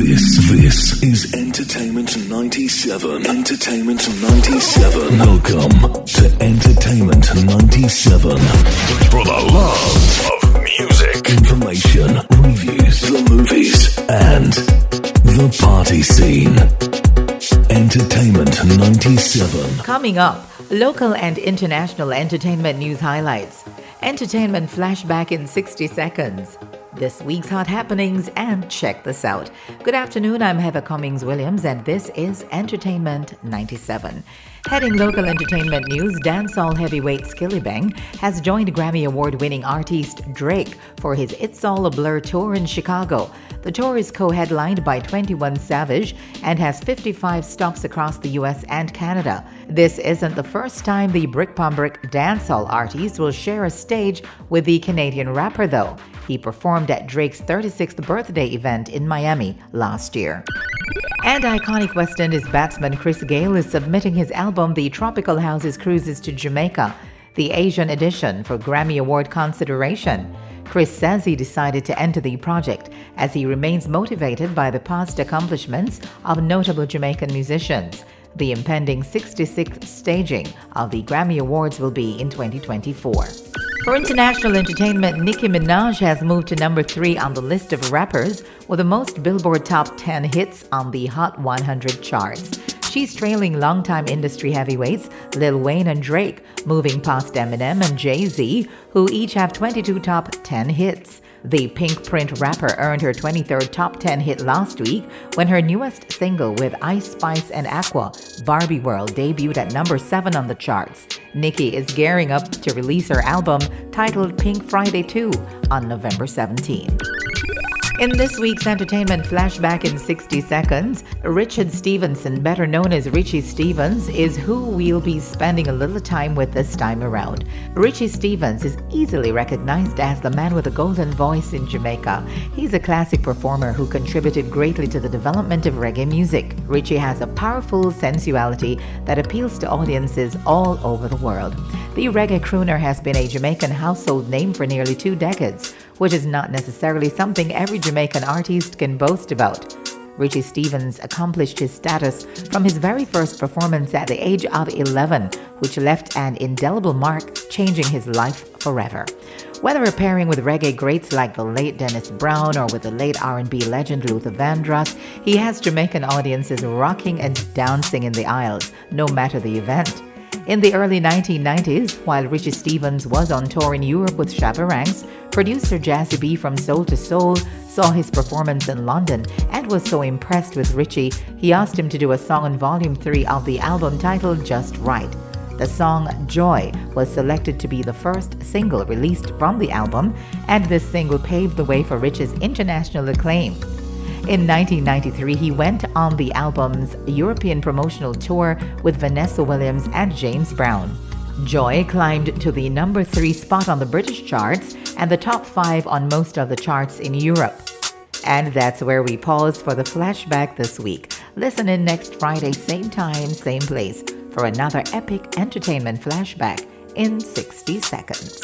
This is Entertainment 97. Entertainment 97. Welcome to Entertainment 97. For the love of music, information, reviews, the movies, and the party scene. Entertainment 97. Coming up, local and international entertainment news highlights. Entertainment flashback in 60 seconds. This week's hot happenings, and check this out. Good afternoon, I'm Heather Cummings-Williams, and this is Entertainment 97. Heading local entertainment news, dancehall heavyweight Skillibeng has joined Grammy Award-winning artiste Drake for his It's All a Blur tour in Chicago. The tour is co-headlined by 21 Savage and has 55 stops across the US and Canada. This isn't the first time the Brik Pan Brik dancehall artist will share a stage with the Canadian rapper, though. He performed at Drake's 36th birthday event in Miami last year. And iconic West Indies batsman Gayle is submitting his album The Tropical Houses Cruises to Jamaica, the Asian edition, for Grammy Award consideration. Chris says he decided to enter the project as he remains motivated by the past accomplishments of notable Jamaican musicians. The impending 66th staging of the Grammy Awards will be in 2024. For international entertainment, Nicki Minaj has moved to number 3 on the list of rappers with the most Billboard Top 10 hits on the Hot 100 charts. She's trailing longtime industry heavyweights Lil Wayne and Drake, moving past Eminem and Jay-Z, who each have 22 top 10 hits. The Pink Print rapper earned her 23rd top 10 hit last week when her newest single with Ice Spice and Aqua, Barbie World, debuted at number 7 on the charts. Nicki is gearing up to release her album titled Pink Friday 2 on November 17. In this week's entertainment flashback in 60 seconds, Richard Stevenson, better known as Richie Stephens, is who we'll be spending a little time with this time around. Richie Stephens is easily recognized as the man with a golden voice in Jamaica. He's a classic performer who contributed greatly to the development of reggae music. Richie has a powerful sensuality that appeals to audiences all over the world. The reggae crooner has been a Jamaican household name for nearly 2 decades, which is not necessarily something every Jamaican artist can boast about. Richie Stephens accomplished his status from his very first performance at the age of 11, which left an indelible mark, changing his life forever. Whether appearing with reggae greats like the late Dennis Brown or with the late R&B legend Luther Vandross, he has Jamaican audiences rocking and dancing in the aisles, no matter the event. In the early 1990s, while Richie Stephens was on tour in Europe with Shabba Ranks, producer Jazzy B from Soul to Soul saw his performance in London and was so impressed with Richie, he asked him to do a song on Volume 3 of the album titled Just Right. The song Joy was selected to be the first single released from the album, and this single paved the way for Richie's international acclaim. In 1993, he went on the album's European promotional tour with Vanessa Williams and James Brown. Joy climbed to the number 3 spot on the British charts and the top 5 on most of the charts in Europe. And that's where we pause for the flashback this week. Listen in next Friday, same time, same place, for another epic entertainment flashback in 60 seconds.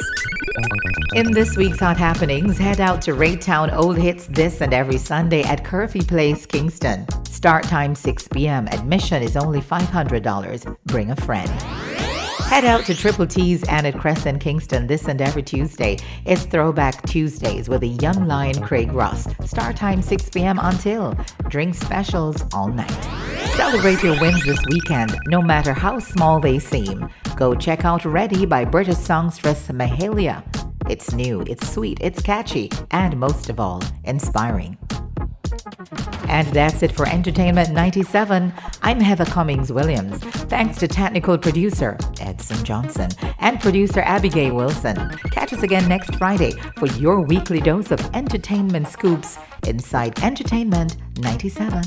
In this week's Hot Happenings, head out to Raytown Old Hits this and every Sunday at Curfew Place, Kingston. Start time 6 p.m. Admission is only $500. Bring a friend. Head out to Triple T's and at Crescent, Kingston this and every Tuesday. It's Throwback Tuesdays with the young lion Craig Ross. Start time 6 p.m. until. Drink specials all night. Celebrate your wins this weekend, no matter how small they seem. Go check out Ready by British songstress Mahalia. It's new, it's sweet, it's catchy, and most of all, inspiring. And that's it for Entertainment 97. I'm Heather Cummings-Williams. Thanks to technical producer Edson Johnson and producer Abigail Wilson. Catch us again next Friday for your weekly dose of entertainment scoops inside Entertainment 97.